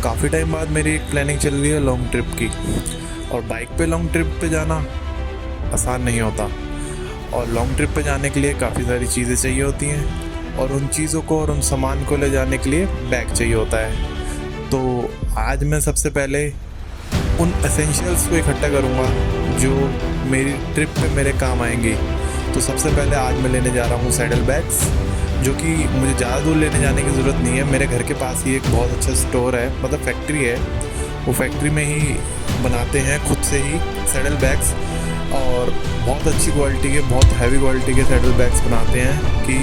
काफ़ी टाइम बाद मेरी एक प्लानिंग चल रही है लॉन्ग ट्रिप की। और बाइक पे लॉन्ग ट्रिप पे जाना आसान नहीं होता, और लॉन्ग ट्रिप पे जाने के लिए काफ़ी सारी चीज़ें चाहिए होती हैं, और उन चीज़ों को और उन सामान को ले जाने के लिए बैग चाहिए होता है। तो आज मैं सबसे पहले उन एसेंशियल्स को इकट्ठा करूँगा जो मेरी ट्रिप पे मेरे काम आएंगी। तो सबसे पहले आज मैं लेने जा रहा हूँ सैडल बैग्स, जो कि मुझे ज़्यादा दूर लेने जाने की ज़रूरत नहीं है। मेरे घर के पास ही एक बहुत अच्छा स्टोर है, मतलब फैक्ट्री है। वो फैक्ट्री में ही बनाते हैं खुद से ही सैडल बैग्स, और बहुत अच्छी क्वालिटी के, बहुत हैवी क्वालिटी के सैडल बैग्स बनाते हैं कि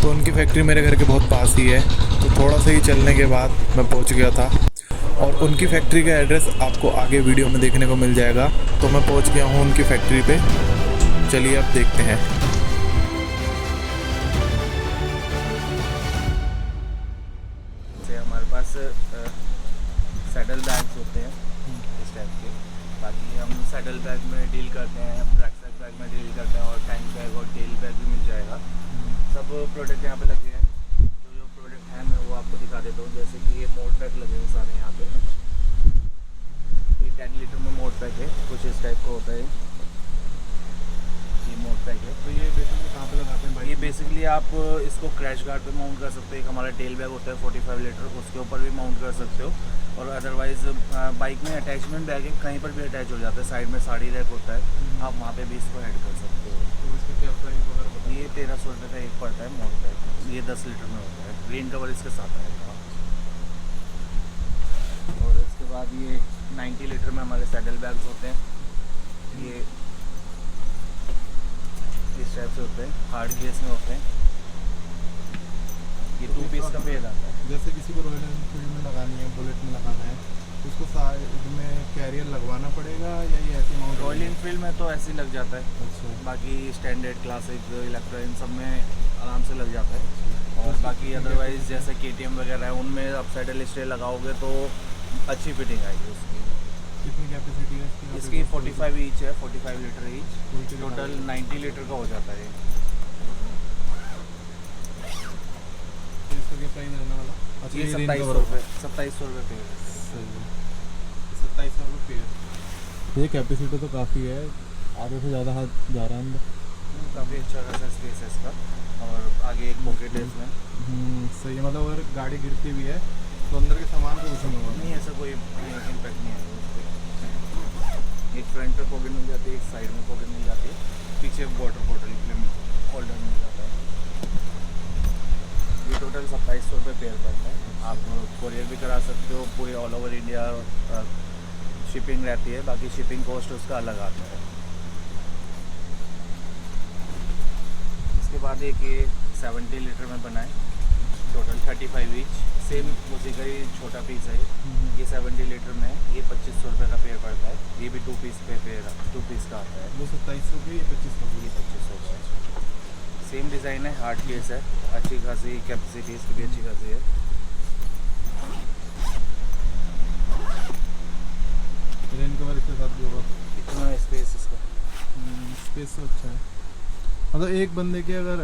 तो उनकी फैक्ट्री मेरे घर के बहुत पास ही है। तो थोड़ा सा ही चलने के बाद मैं पहुंच गया था, और उनकी फैक्ट्री का एड्रेस आपको आगे वीडियो में देखने को मिल जाएगा। तो मैं पहुंच गया हूं उनकी फैक्ट्री पे। चलिए अब देखते हैं। हमारे पास सैडल बैग्स होते हैं इस टाइप के। बाकी हम सैडल बैग में डील करते हैं, रैकसैक बैग में डील करते हैं, और टैंक बैग और टेल बैग भी मिल जाएगा। सब प्रोडक्ट यहाँ पे लगे हैं। तो जो प्रोडक्ट हैं मैं वो आपको दिखा देता हूँ। जैसे कि ये मोड पैक लगे हैं सारे यहाँ पे। ये 10 लीटर में मोड पैक है, कुछ इस टाइप का होता है। ये मोड पैक है। तो ये बेसिकली कहाँ पे लगाते हैं? ये बेसिकली आप इसको क्रैश गार्ड पे माउंट कर सकते हो। एक हमारा टेल बैग होता है 45 लीटर, उसके ऊपर भी माउंट कर सकते हो। और अदरवाइज़ बाइक में अटैचमेंट बैग है, कहीं पर भी अटैच हो जाता है। साइड में साड़ी रैक होता है, आप वहाँ पे भी इसको ऐड कर सकते हो। तो इसका क्या प्राइस वगैरह बताइए? ये 1300 रुपये का एक पड़ता है मोड बैग। ये 10 लीटर में होता है, ग्रीन कवर इसके साथ आएगा। और इसके बाद ये 90 लीटर में हमारे सैडल बैग्स होते हैं। ये इस टाइप से होते हैं, हार्ड केस में होते हैं। ये 2 पीस का पेज आता है। जैसे किसी को रॉयल एनफील्ड में लगानी है, बुलेट में लगाना है, तो उसको साइड में कैरियर लगवाना पड़ेगा या ये ऐसे माउंट? रॉयल एनफील्ड में तो ऐसे ही लग जाता है। अच्छा। बाकी स्टैंडर्ड, क्लासिक, इलेक्ट्रो, इन सब में आराम से लग जाता है। और बाकी अदरवाइज जैसे KTM वगैरह है, उनमें आप सैडल स्टे लगाओगे तो अच्छी फिटिंग आएगी उसकी। कितनी कैपेसिटी है इसकी 45 ईच है, 45 लीटर ईच। टोटल 90 लीटर का हो जाता है। तो इसका क्या प्राइस रहने वाला? अच्छा, ये 2700 रुपये पेयर है। 2700 रुपये पेयर। ये कैपेसिटी तो काफ़ी है, आधे से ज़्यादा हाथ जा रहा है अंदर। काफ़ी अच्छा खासा स्पेस है इसका। और आगे एक पॉकेट है इसमें। सही है। मतलब अगर गाड़ी गिरती भी है तो अंदर के सामान को कुछ नहीं होगा? नहीं, ऐसा कोई इम्पैक्ट नहीं आएगा उस पर। एक फ्रंट पे पॉकेट मिल जाती है, एक साइड में पॉकेट मिल जाती है, पीछे वाटर बॉटल के लिए होल्डर मिल जाता है। ये टोटल 2700 रुपये पेयर पड़ता है। आप कोरियर भी करा सकते हो, पूरे ऑल ओवर इंडिया शिपिंग रहती है। बाकी शिपिंग कॉस्ट उसका अलग आता है। इसके बाद एक ये 70 लीटर में बना है, टोटल 35 ईच। सेम उसी का ही छोटा पीस है। ये 70 लीटर में है। ये 2500 रुपये का पेयर पड़ता है। ये भी 2 पीस पे पेयर, 2 पीस का आता है। वो 2700 की, ये 2500 की। ये 2500 का सेम डिज़ाइन है, हार्ड केस है, अच्छी खासी कैपेसिटी इसकी भी अच्छी खासी है। रेन कवर इसके साथ भी होगा? इतना स्पेस इसका। स्पेस तो अच्छा है। मतलब एक बंदे के अगर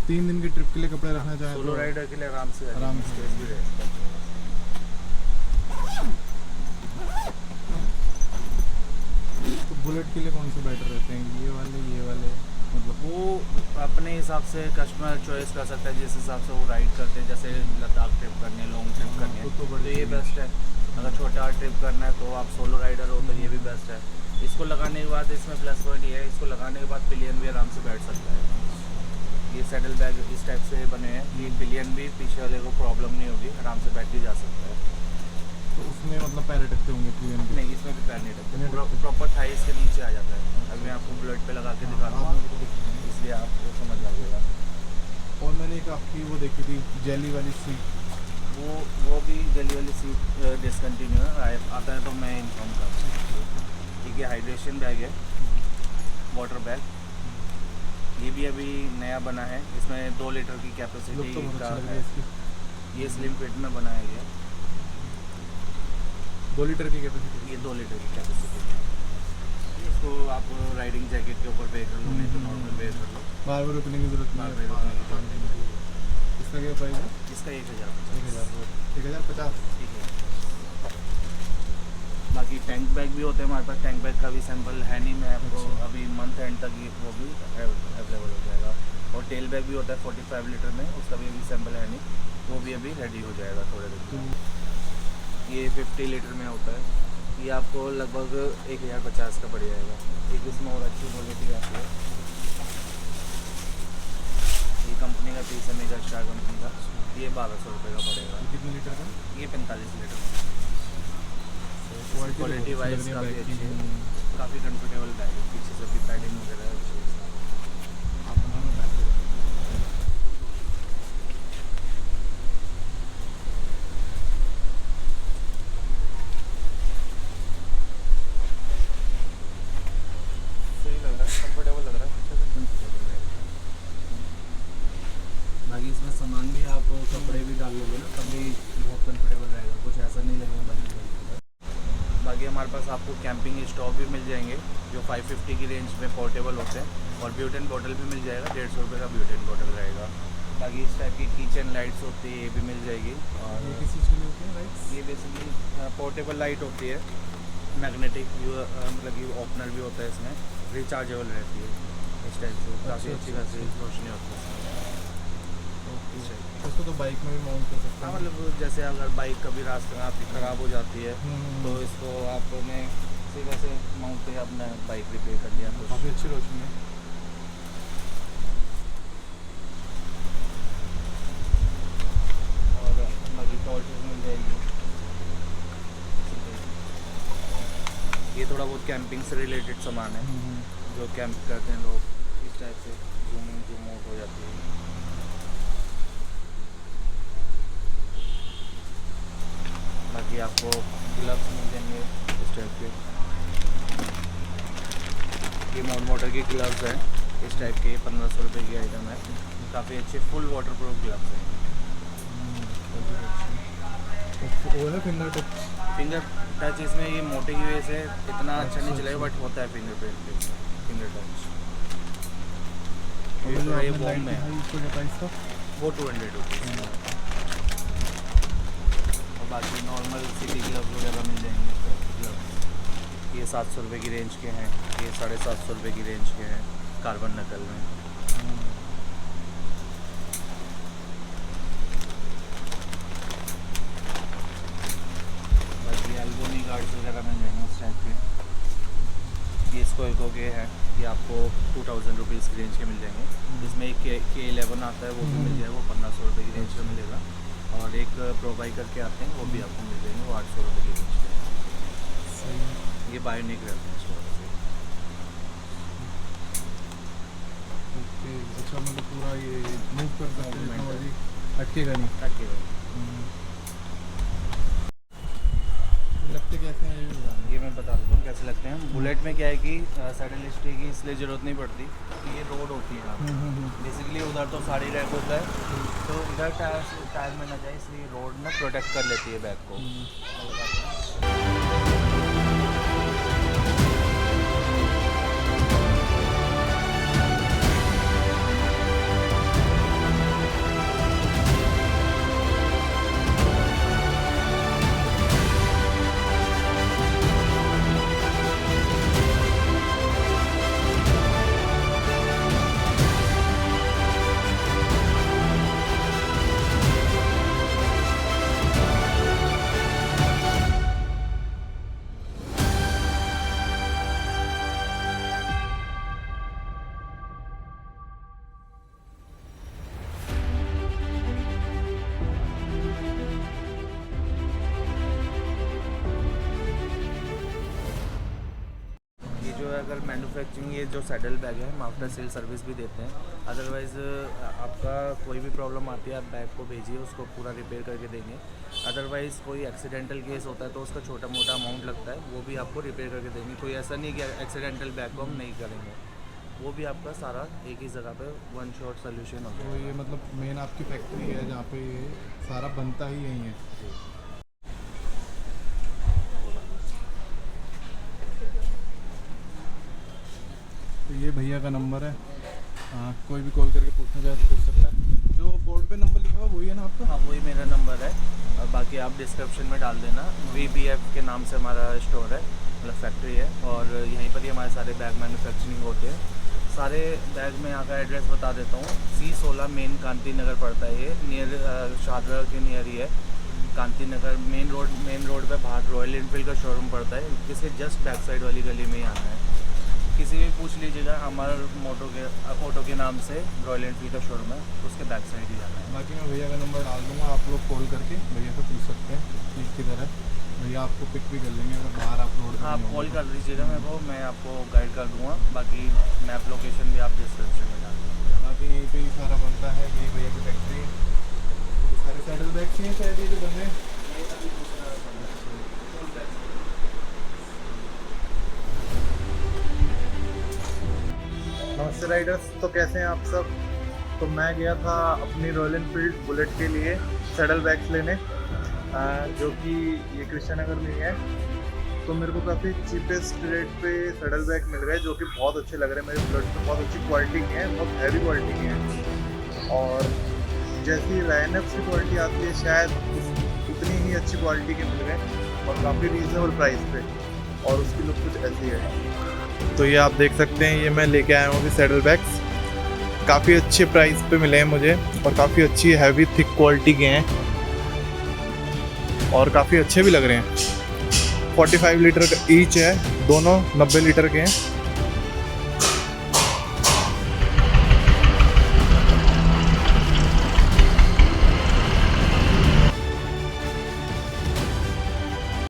3 दिन की ट्रिप के लिए कपड़े रखना चाहे सोलो तो राइडर के लिए आराम से स्पेस भी रहेगा। तो बुलेट के लिए कौन से बेटर रहते हैं? ये वाले मतलब वो अपने हिसाब से कस्टमर चॉइस कर सकता है, जिस हिसाब से वो राइड करते हैं। जैसे लद्दाख ट्रिप करनी है, लॉन्ग ट्रिप करनी है, तो तो ये बेस्ट है। अगर छोटा ट्रिप करना है तो आप सोलो राइडर हो तो ये भी बेस्ट है। इसको लगाने के बाद इसमें प्लस पॉइंट ये है, इसको लगाने के बाद पिलियन भी आराम से बैठ सकता है। ये सैडल बैग इस टाइप से बने हैं, ये पिलियन भी पीछे वाले को प्रॉब्लम नहीं होगी, आराम से बैठ के जा सकता है। तो उसमें मतलब पैर अटकते होंगे पिलियन पे? नहीं, इसमें भी पैर नहीं रखते, प्रॉपर थाइस के नीचे आ जाता है। अभी मैं आपको बुलेट पे लगा के दिखा दूँगा, इसलिए आपको समझ लगेगा। और मैंने एक आपकी वो देखी थी जेली वाली सीट, वो भी जेली वाली सीट डिसकंटिन्यू है। आता है तो मैं इन्फॉर्म कर दूँ। ठीक है, हाइड्रेशन बैग है, वाटर बैग। ये भी अभी नया बना है, इसमें 2 लीटर की कैपेसिटी का है। ये स्लिम फिट में बनाया गया। 2 लीटर की कैपेसिटी? ये 2 लीटर की कैपेसिटी है। इसको आप राइडिंग जैकेट के ऊपर वेयर कर लो, नहीं तो नॉर्मल वेयर कर लो। बार बार रुकने की जरूरत बार बार रुकने की जरूरत नहीं। इसका क्या प्राइस है? इसका 1050। 1050। ठीक है। बाकी टैंक बैग भी होते हैं हमारे पास, टैंक बैग का भी सैंपल है नहीं, मैं आपको अभी मंथ एंड तक वो भी अवेलेबल हो जाएगा। और टेल बैग भी होता है 45 लीटर में, उसका भी अभी सैंपल है नहीं, वो भी अभी रेडी हो जाएगा थोड़े दिन में। ये 50 लीटर में होता है, ये आपको लगभग 1050 का पड़ जाएगा। एक इसमें और अच्छी क्वालिटी आती है, ये कंपनी का पीस है, मेगा स्टार कंपनी का, ये 1200 रुपये का पड़ेगा। कितने लीटर का? ये 45 लीटर का। क्वालिटी वाइज काफ़ी अच्छी है, काफ़ी कंफर्टेबल बैग है, पीछे से भी पैडिंग वगैरह अच्छी है। सही लग रहा है, कंफर्टेबल लग रहा है, अच्छे से कंफर्टेबल है। बाकी इसमें सामान भी आप कपड़े भी डाल लोगे ना, तभी बहुत कंफर्टेबल रहेगा, कुछ ऐसा नहीं लगेगा बल्कि। बाकी हमारे पास आपको कैंपिंग स्टॉव भी मिल जाएंगे जो 550 की रेंज में पोर्टेबल होते हैं, और ब्यूटेन बॉटल भी मिल जाएगा, 150 रुपये का ब्यूटेन बॉटल रहेगा। बाकी इस टाइप की किचन लाइट्स होती है, ये भी मिल जाएगी। और ये किस चीज़ के लिए होते हैं लाइट्स? ये बेसिकली पोर्टेबल लाइट होती है, मैग्नेटिक, मतलब कि ऑप्शनल भी होता है, इसमें रिचार्जेबल रहती है इस टाइप से, काफ़ी अच्छी खासी रोशनी होती है इसमें। इसको तो बाइक में भी माउंट कर सकते हाँ, हैं। मतलब जैसे अगर बाइक कभी रास्ते में आपकी ख़राब हो जाती है तो इसको आपने सीधे से माउंट पे अपना बाइक रिपेयर कर लिया कुछ। काफ़ी अच्छी रोशनी है। और बाकी टॉर्चेस मिल जाएगी। ये थोड़ा बहुत कैंपिंग से रिलेटेड सामान है, जो कैंप करते हैं लोग, इस टाइप से जूम इन जूम आउट हो जाती है। बाकी आपको ग्लव्स मिल जाएंगे इस टाइप के, ये मोटर की ग्लव्स हैं इस टाइप के, 1500 रुपये की आइटम है, काफ़ी अच्छे फुल वाटर प्रूफ ग्लव्स हैं। वो है फिंगर टच। फिंगर टच इसमें ये मोटे की वजह से इतना अच्छा नहीं चलेगा, बट होता है फिंगर टच। ये थोड़ा ये बॉम में है, इसको क्या प्राइस था? वो 200 रुपीज़। और बाकी नॉर्मल सिटी ग्लव्स वगैरह मिल जाएंगे ग्लव्स, ये 700 रुपये की रेंज के हैं, ये 750 रुपये की रेंज के हैं कार्बन नकल में। बाकी एल्बोनी गार्ड्स वगैरह मिल जाएंगे उस टाइप के, ये स्कोइको के हैं, ये आपको 2000 रुपीज़ की रेंज के मिल जाएंगे। जिसमें एक K11 आता है, वो भी मिल जाएगा, वो 1500 रुपये की रेंज का मिलेगा। और एक प्रो बाइकर के आते हैं, वो भी आपको मिल जाएंगे, वो 800 रुपये की रेंज के। ये बायोनिक रहते हैं स्टोर से। ओके, अच्छा, मतलब पूरा ये मूव कर सकते हैं, टेक्नोलॉजी अटकेगा नहीं। ताकि लगते कैसे हैं ये भी बता ये मैं बता देता हूँ कैसे लगते हैं। बुलेट में क्या है कि सैडल स्टे की इसलिए ज़रूरत नहीं पड़ती कि ये रोड होती है यहाँ दो। बेसिकली, उधर तो साड़ी रैक होता है, तो इधर टायर में ना जाए, इसलिए रोड ना प्रोटेक्ट कर लेती है बैग को। अगर मैन्युफैक्चरिंग, ये जो सैडल बैग है हम आफ्टर सेल सर्विस भी देते हैं। अदरवाइज़ आपका कोई भी प्रॉब्लम आती है, आप बैग को भेजिए, उसको पूरा रिपेयर करके देंगे। अदरवाइज़ कोई एक्सीडेंटल केस होता है तो उसका छोटा मोटा अमाउंट लगता है, वो भी आपको रिपेयर करके देंगे। कोई ऐसा नहीं कि एक्सीडेंटल बैग को हम नहीं करेंगे, वो भी आपका सारा एक ही जगह पे वन शॉट सोल्यूशन होता तो है। ये मतलब मेन आपकी फैक्ट्री है जहाँ पे ये सारा बनता ही यहीं है। तो ये भैया का नंबर है, कोई भी कॉल करके पूछना चाहे तो पूछ सकता है। जो बोर्ड पे नंबर लिखा हुआ वही है ना आपका? हाँ, वही मेरा नंबर है। और बाकी आप डिस्क्रिप्शन में डाल देना, VBF के नाम से हमारा स्टोर है, मतलब फैक्ट्री है, और यहीं पर ही हमारे सारे बैग मैन्युफैक्चरिंग होते हैं। सारे बैग में यहाँ का एड्रेस बता देता हूँ। C16 मेन कांति नगर पड़ता है, ये नियर शाहदरा के नियर ही है। कांति नगर मेन रोड पे बाहर रॉयल एनफील्ड का शोरूम पड़ता है, जिसके जस्ट बैक साइड वाली गली में ही आना है। किसी भी पूछ लीजिएगा, हमारे ऑटो के नाम से रॉयल एनफील्ड का शोरूम है, उसके बैक साइड ही जाना है। बाकी मैं भैया का नंबर डाल दूँगा, आप लोग कॉल करके भैया से पूछ सकते हैं चीज़ किधर है। भैया आपको पिक भी कर लेंगे अगर बाहर आप रोड हाँ, आप कॉल कर दीजिएगा मेरे को, मैं आपको गाइड कर दूँगा। बाकी मैप लोकेशन भी आप डिस्क्रिप्शन में डाल दीजिएगा। बाकी यहीं पे ही सारा बनता है, यही भैया की फैक्ट्री। ये सारे सैडल बैग चाहिए शायद ये जो बन रहे हैं। नमस्ते राइडर्स, तो कैसे हैं आप सब। तो मैं गया था अपनी रॉयल एनफील्ड बुलेट के लिए सैडल बैग्स लेने, जो कि ये कृष्णा नगर में ही है। तो मेरे को काफ़ी चीपेस्ट रेट पे सैडल बैग मिल गए, जो कि बहुत अच्छे लग रहे हैं। मेरे बुलेट में बहुत अच्छी क्वालिटी की है, बहुत हैवी क्वालिटी की है, और जैसी रायनएक्स की क्वालिटी आती है शायद उतनी ही अच्छी क्वालिटी के मिल गए, और काफ़ी रीज़नेबल प्राइस पे, और उसकी लुक कुछ ऐसी है। तो ये आप देख सकते हैं, ये मैं लेके आया हूँ अभी सैडल बैग्स। काफ़ी अच्छे प्राइस पे मिले हैं मुझे, और काफ़ी अच्छी हैवी थिक क्वालिटी के हैं, और काफ़ी अच्छे भी लग रहे हैं। 45 लीटर का ईच है, दोनों 90 लीटर के हैं।